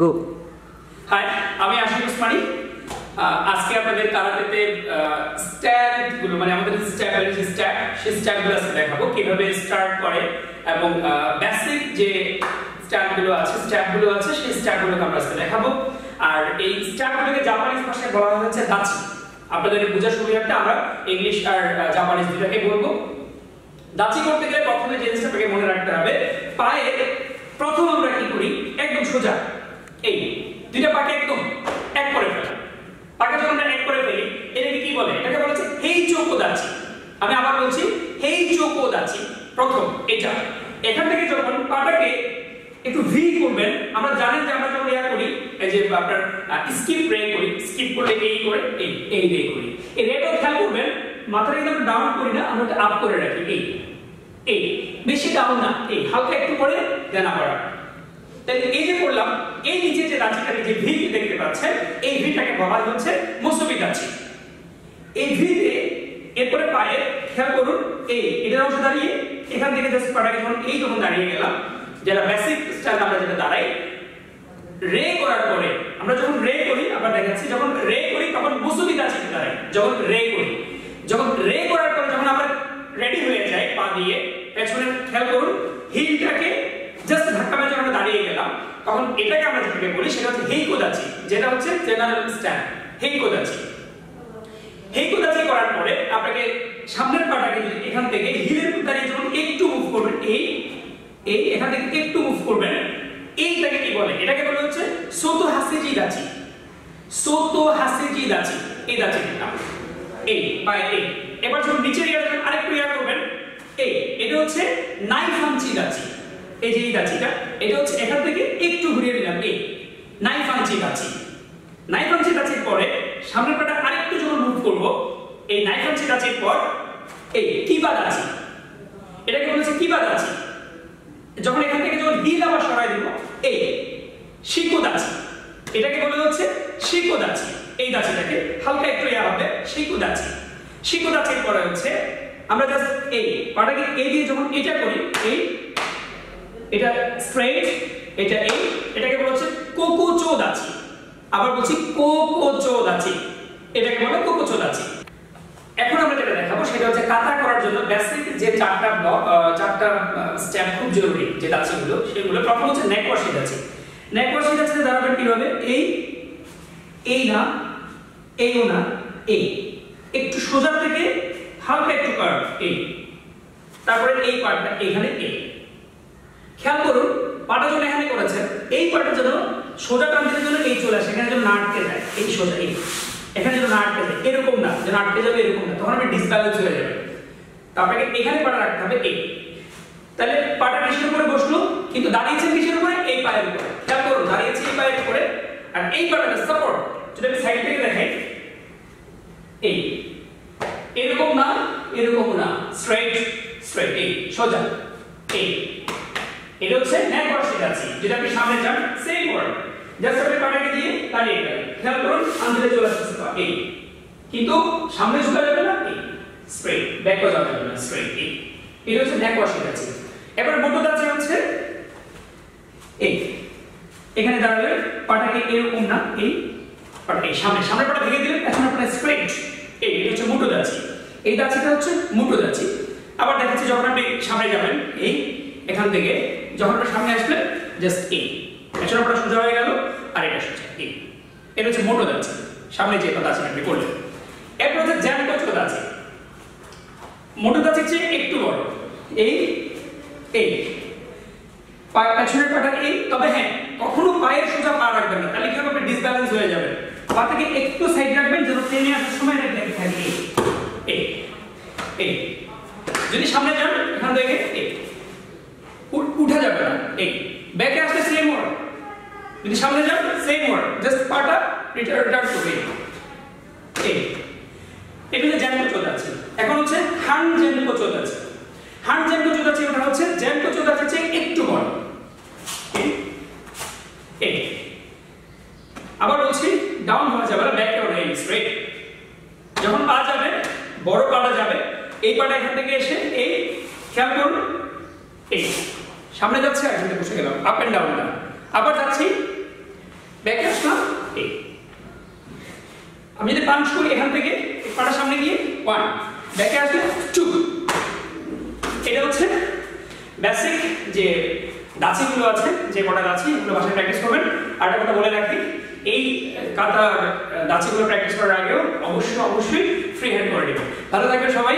গো। High, আমি আশিক ওসমানী। আজকে আপনাদের কারাতেতে স্ট্যান্ড গুলো মানে আমাদের স্ট্যাপের যে স্ট্যাপ সেই স্ট্যাপ গুলো আজকে দেখাবো কিভাবে স্টার্ট করে এবং বেসিক যে স্ট্যাপ গুলো আছে সেই স্ট্যাপ গুলোকে আমরা আজকে দেখাবো। আর এই স্ট্যাপ গুলোকে জাপানিজ ভাষায় বলা হচ্ছে দাচি। আপনাদের বোঝার সুবিধার্থে আমরা ইংলিশ আর জাপানিজ দুটোকে বলবো। দাচি করতে গেলে প্রথমে যে জিনিসটাকে মনে রাখতে হবে, পায়ে প্রথম আমরা কি করি, একদম সোজা এই দুইটা পাকে একদম এক করে ফেলা। পাকে যখন আমরা এক করে ফেলি এটাকে কি বলে? এটাকে বলা হচ্ছে হেইচোকো দাচি। আমি আবার বলছি হেইচোকো দাচি। প্রথম এটা, এখান থেকে যখন পাটাকে একটু ভি করবেন, আমরা জানেন যে আমরা যখন ইয়া করি এই যে আপনার স্কিপ রে করি, স্কিপ করলে এই করে এই রে করি। এই রেটাও খেয়াল করবেন, মাথাটা কিন্তু আমরা ডাউন করি না, আমরা আপ করে রাখি। এই বেশি ডাউন না, এই হালকা একটু করে দেন আবার। তাহলে এই যে করলাম, এই নিচে যে দাচিটাকে যে ভি দেখতে পাচ্ছেন, এই ভিটাকে বলা হচ্ছে মুসুবি দাচি। এই ভিতে এরপরে পায়ে খেয়াল করুন, এটার অংশ দাঁড়িয়ে এখান থেকে জাস্ট পাটাকে যখন দাঁড়িয়ে গেলাম, যেটা বেসিক স্টাইল আমরা যেটা দাঁড়াই, রে করার পরে আমরা যখন রে করি, আমরা দেখাচ্ছি যখন রে করি তখন মুসুবি দাচিতে দাঁড়াই। যখন রে করার পরে যখন আমরা রেডি হয়ে যাই পা দিয়ে পেছনে খেয়াল করুন, হিলটাকে জাস্ট ধাক্কা মেরে যখন দাঁড়িয়ে গেলাম, তখন এটাকে আমরা যেটাকে বলি সেটা হচ্ছে হেইকো দাচি, যেটা হচ্ছে জেনারেল স্ট্যান্ড। হেইকো দাচি করার পরে আপনাকে সামনের পাটাকে যদি এখান থেকে হিলের উপর দাঁড়িয়ে যখন একটু মুভ করবেন, এখান থেকে একটু মুভ করবেন, এইটাকে কি বলে? এটাকে বলে হচ্ছে সোতো হাসেজি দাচি। এই দাচিটা পায়ে এবার যখন নিচের ইয়ারটা আরেকটু ইয়া করবেন, এটা হচ্ছে নাইফাঞ্চি দাচি। এই যে এই দাচিটা, এটা হচ্ছে এখান থেকে একটু ঘুরিয়ে দিলাম, নাইফাঞ্চি দাচির পরে সামনের পাটা আরেকটু যখন মুভ করব, এই নাইফাঞ্চি দাচির পর কিবা দাচি। এটাকে বলা হচ্ছে কিবা দাচি। যখন এখান থেকে যখন হিল আবার সরাই দিব, শিকো দাচি। এটাকে বলা হচ্ছে শিকো দাচি। এই দাচিটাকে হালকা একটু ইয়া হবে, শিকো দাচির পরে হচ্ছে আমরা জাস্ট পাটাকে দিয়ে যখন এটা করি, এটা স্ট্রেট, এটাকে বলা হচ্ছে কোকোচো দাচি। আবার বলছি কোকোচো দাচি, এটাকে বলে কোকোচো দাচি। এখন আমরা যেটা দেখাবো সেটা হচ্ছে কাতা করার জন্য বেসিক যে চারটা স্টেপ খুব জরুরি যে দাচিগুলো, সেগুলো প্রথম হচ্ছে নেকওয়াশি দাচি। নেকওয়াশি দাচিতে দাঁড়াবেন কিভাবে? এই না, এইও না, একটু সোজা থেকে হালকা একটু কার্ভ, তারপরে এই পার্টটা এখানে খেয়াল করুন, পাটা যখন এখানে করেছেন, এই পাটা যেন সোজা টানতে জন্য চলে আসে, এখানে যেন না আটকে যায়, সোজা এখানে যেন না আটকে যায়, এরকম না যেন আটকে যাবে, এরকম না, তখন আপনি ডিসব্যালেন্স হয়ে যাবে। তারপরে এখানে পাটা রাখতে হবে তাহলে পাটা কিসের উপরে বসলো, কিন্তু দাঁড়িয়েছেন কিসের উপরে? এই পায়ের উপরে। খেয়াল করুন, দাঁড়িয়েছে এই পায়ের উপরে, আর এই পাটাটা সাপোর্ট যদি আমি সাইড থেকে দেখাই, এরকম না, এরকম না, স্ট্রেট সোজা। এটা হচ্ছে নেকওয়াশি দাচি। যেটা আপনি সামনে যান, সেম ওয়ার্ড, জাস্ট আপনি পাটাকে দিয়ে দাঁড়িয়ে গেলেন। খেয়াল করুন, আন্দাজে চলে আসছে পা, কিন্তু সামনে ঝুঁকা যাবে না, স্ট্রেট, ব্যাকওয়ার্ড যাবে না, স্ট্রেট। এটা হচ্ছে নেকওয়াশি দাচি। এবার মোটো দাচি হচ্ছে এখানে দাঁড়াবে, পাটাকে এরকম না, পাটা সামনে পাটা ভেঙে দিলে পেছনে পাটা স্ট্রেট। এটা হচ্ছে মোটো দাচি। এই দাচিটা হচ্ছে মোটো দাচি। আবার দেখাচ্ছি, যখন আপনি সামনে যাবেন, এখান থেকে যখন আপনি সামনে আসবেন, জাস্ট পেছনে পাটা সোজা হয়ে গেল, আর এটা সোজা। এটা হচ্ছে মোটো দাচি, সামনে যে দাচি আপনি করলেন। এরপর হচ্ছে জ্যানকোচো দাচি। মোটো দাচির চেয়ে একটু বড়, পেছনের পাটা তবে হ্যাঁ, কখনো পায়ের সোজা পা রাখবেন না, তাহলে কি হবে? আপনি ডিসব্যালেন্স হয়ে যাবেন। পা থেকে একটু সাইড রাখবেন, যেন ট্রেনে আসার সময় থাকে। যদি সামনে যান, এখান থেকে উঠা যাবে না, ব্যাকে আসলে সেম ওয়ার্ড, যদি সামনে যান সেম ওয়ার্ড, জাস্ট পাটা রিটার্ন করবে। এটা হচ্ছে জ্যানকোচো দাচি। এখন হচ্ছে হান জ্যানকোচো দাচি। ওটা হচ্ছে জ্যানকোচো দাচির চেয়ে একটু বড়। আবার বলছি, ডাউন হওয়া যাবে না, ব্যাকওয়ার্ড স্ট্রেট। যখন পা যাবে, বড় পাটা যাবে, এই পাটা এখান থেকে এসে খেয়াল করুন, সামনে যাচ্ছে, এখান থেকে বসে গেলাম, আপ এন্ড ডাউন। আবার যাচ্ছি, আমি যদি পাঞ্চ করি এখান থেকে পাটার সামনে গিয়ে 1 ব্যাকে আসলে 2। এটা হচ্ছে বেসিক যে দাচিগুলো আছে, যে কটা দাচি এগুলো বাসায় প্র্যাকটিস করবেন। আর একটা কথা বলে রাখি, এই কাতার দাচিগুলো প্র্যাকটিস করার আগেও অবশ্যই ফ্রি হ্যান্ড করে নেবেন। ভালো থাকবেন সবাই।